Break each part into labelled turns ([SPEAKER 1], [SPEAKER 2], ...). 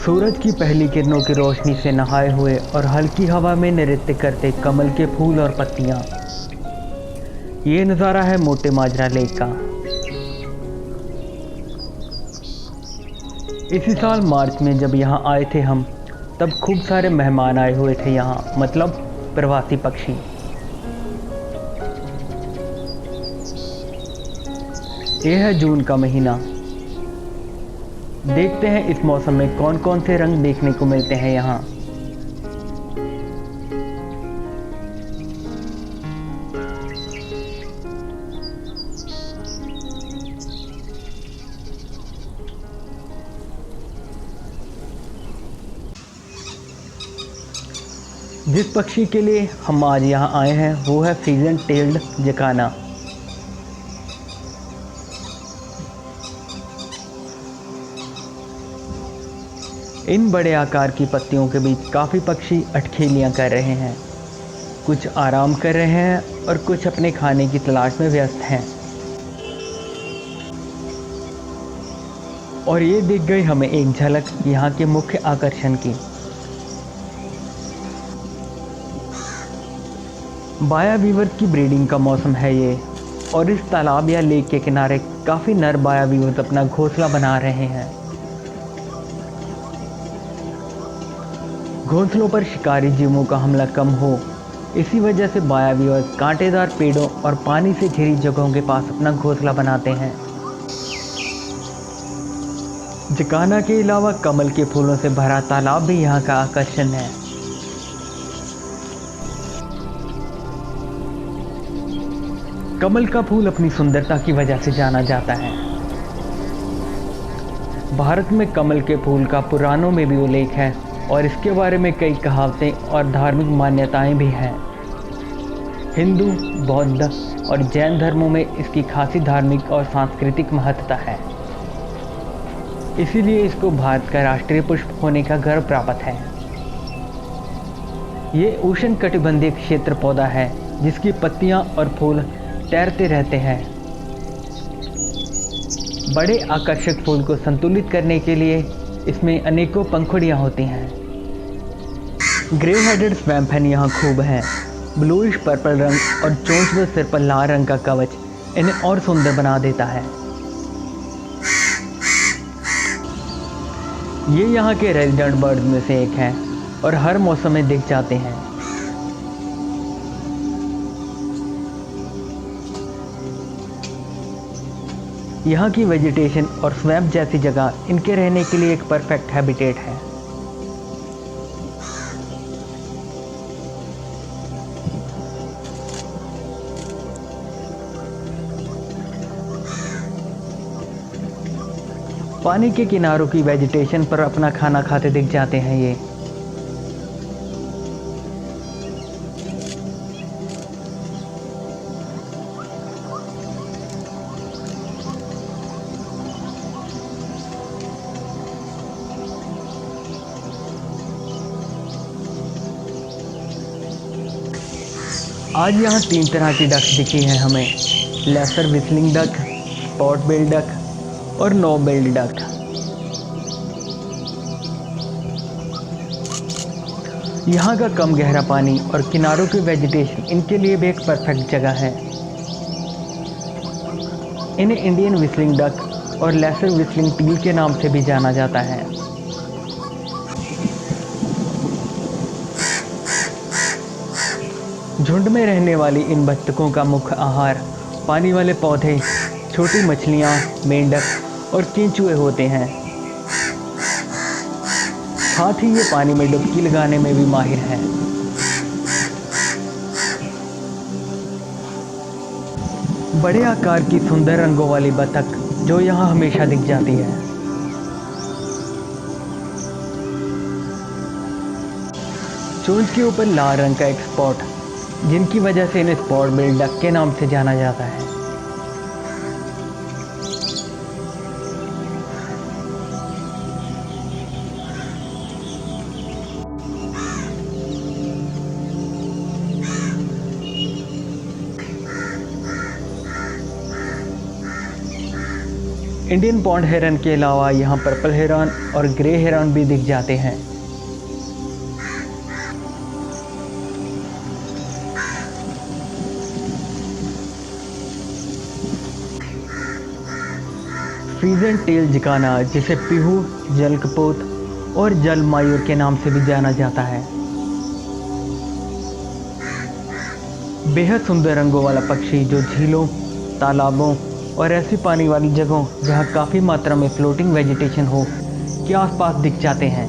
[SPEAKER 1] सूरज की पहली किरणों की रोशनी से नहाए हुए और हल्की हवा में नृत्य करते कमल के फूल और पत्तियां। ये नज़ारा है मोटे माजरा लेक का। इसी साल मार्च में जब यहाँ आए थे हम, तब खूब सारे मेहमान आए हुए थे यहाँ, मतलब प्रवासी पक्षी। यह है जून का महीना। देखते हैं इस मौसम में कौन कौन से रंग देखने को मिलते हैं यहाँ। जिस पक्षी के लिए हम आज यहाँ आए हैं वो है फ्रीजन टेल्ड जकाना। इन बड़े आकार की पत्तियों के बीच काफ़ी पक्षी अठखेलियाँ कर रहे हैं। कुछ आराम कर रहे हैं और कुछ अपने खाने की तलाश में व्यस्त हैं। और ये दिख गई हमें एक झलक यहाँ के मुख्य आकर्षण की। बाया वीवर्स की ब्रीडिंग का मौसम है ये, और इस तालाब या लेक के किनारे काफ़ी नर बाया वीवर्स अपना घोंसला बना रहे हैं। घोंसलों पर शिकारी जीवों का हमला कम हो, इसी वजह से बाया वीवर्स कांटेदार पेड़ों और पानी से घिरी जगहों के पास अपना घोंसला बनाते हैं। जकाना के अलावा कमल के फूलों से भरा तालाब भी यहाँ का आकर्षण है। कमल का फूल अपनी सुंदरता की वजह से जाना जाता है। भारत में कमल के फूल का पुराणों में भी उल्लेख है और इसके बारे में कई कहावतें और धार्मिक मान्यताएं भी हैं। हिंदू, बौद्ध और जैन धर्मों में इसकी खासी धार्मिक और सांस्कृतिक महत्ता है। इसीलिए इसको भारत का राष्ट्रीय पुष्प होने का गर्व प्राप्त है। ये उष्णकटिबंधीय क्षेत्र पौधा है जिसकी पत्तियां और फूल तैरते रहते हैं। बड़े आकर्षक फूल को संतुलित करने के लिए इसमें अनेकों पंखुड़ियां होती हैं। ग्रे हेडेड स्वैम्पफिन यहाँ खूब है। ब्लूइश पर्पल रंग और चोंच व सिर पर लाल रंग का कवच इन्हें और सुंदर बना देता है। ये यहाँ के रेजिडेंट बर्ड्स में से एक है और हर मौसम में दिख जाते हैं। यहाँ की वेजिटेशन और स्वैम्प जैसी जगह इनके रहने के लिए एक परफेक्ट हैबिटेट है। पानी के किनारों की वेजिटेशन पर अपना खाना खाते दिख जाते हैं ये। आज यहाँ 3 तरह की डक्स दिखी हैं हमें। Lesser whistling duck, spot billed duck और नो बिल्ड डक। यहाँ का कम गहरा पानी और किनारों की वेजिटेशन इनके लिए भी एक परफेक्ट जगह है। इन्हें इंडियन व्हिस्लिंग डक और लेसर व्हिस्लिंग टील के नाम से भी जाना जाता है। झुंड में रहने वाली इन बत्तखों का मुख्य आहार पानी वाले पौधे, छोटी मछलियाँ, मेंढक और केंचुए होते हैं। साथ ही ये पानी में डुबकी लगाने में भी माहिर हैं। बड़े आकार की सुंदर रंगों वाली बतख जो यहाँ हमेशा दिख जाती है। चोंच के ऊपर लाल रंग का एक स्पॉट, जिनकी वजह से इन्हें स्पॉट बिल्ड डक के नाम से जाना जाता है। इंडियन पॉन्ड हेरन के अलावा यहाँ पर्पल हेरन और ग्रे हेरन भी दिख जाते हैं। फ्रीजन टेल जिकाना, जिसे पीहू, जल कपोत और जल मायूर के नाम से भी जाना जाता है, बेहद सुंदर रंगों वाला पक्षी जो झीलों, तालाबों और ऐसी पानी वाली जगहों जहाँ काफ़ी मात्रा में फ्लोटिंग वेजिटेशन हो के आसपास दिख जाते हैं।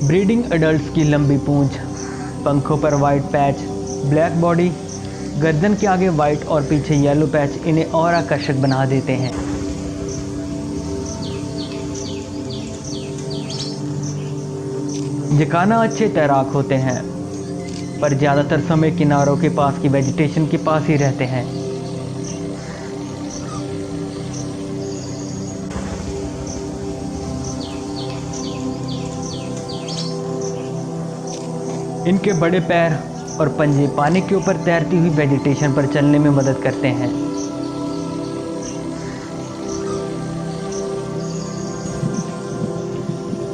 [SPEAKER 1] ब्रीडिंग एडल्ट्स की लंबी पूंछ, पंखों पर वाइट पैच, ब्लैक बॉडी, गर्दन के आगे वाइट और पीछे येलो पैच इन्हें और आकर्षक बना देते हैं। जिकाना अच्छे तैराक होते हैं, पर ज़्यादातर समय किनारों के पास की वेजिटेशन के पास ही रहते हैं। इनके बड़े पैर और पंजे पानी के ऊपर तैरती हुई वेजिटेशन पर चलने में मदद करते हैं।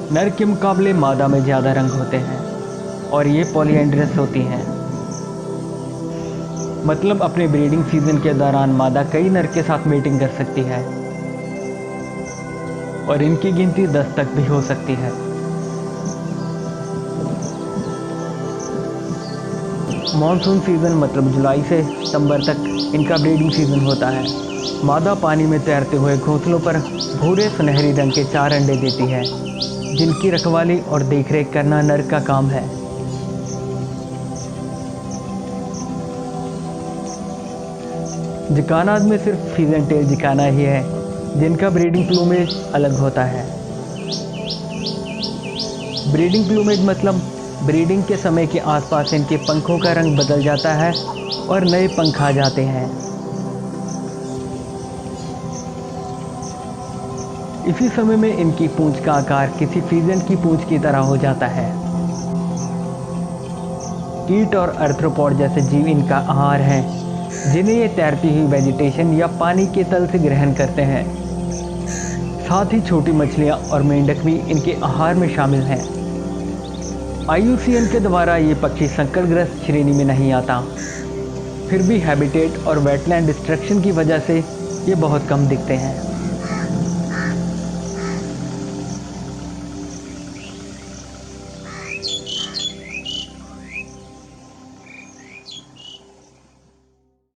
[SPEAKER 1] नर के मुकाबले मादा में ज़्यादा रंग होते हैं और ये पॉलीएंड्रस होती हैं, मतलब अपने ब्रीडिंग सीजन के दौरान मादा कई नर के साथ मीटिंग कर सकती है और इनकी गिनती 10 तक भी हो सकती है। मॉनसून सीज़न मतलब जुलाई से सितंबर तक इनका ब्रीडिंग सीज़न होता है। मादा पानी में तैरते हुए घोंसलों पर भूरे सुनहरी रंग के 4 अंडे देती है, जिनकी रखवाली और देखरेख करना नर का काम है। जिकानाज में सिर्फ फ्रीजन टेल जिकाना ही है जिनका ब्रीडिंग प्लूमेज अलग होता है। ब्रीडिंग प्लूमेज मतलब ब्रीडिंग के समय के आसपास इनके पंखों का रंग बदल जाता है और नए पंख आ जाते हैं। इसी समय में इनकी पूंछ का आकार किसी फ्रीजन की पूंछ की तरह हो जाता है। कीट और आर्थ्रोपॉड जैसे जीव इनका आहार हैं, जिन्हें ये तैरती हुई वेजिटेशन या पानी के तल से ग्रहण करते हैं। साथ ही छोटी मछलियाँ और मेंढक भी इनके आहार में शामिल हैं। IUCN के द्वारा ये पक्षी संकटग्रस्त श्रेणी में नहीं आता, फिर भी हैबिटेट और वेटलैंड डिस्ट्रक्शन की वजह से ये बहुत कम दिखते हैं।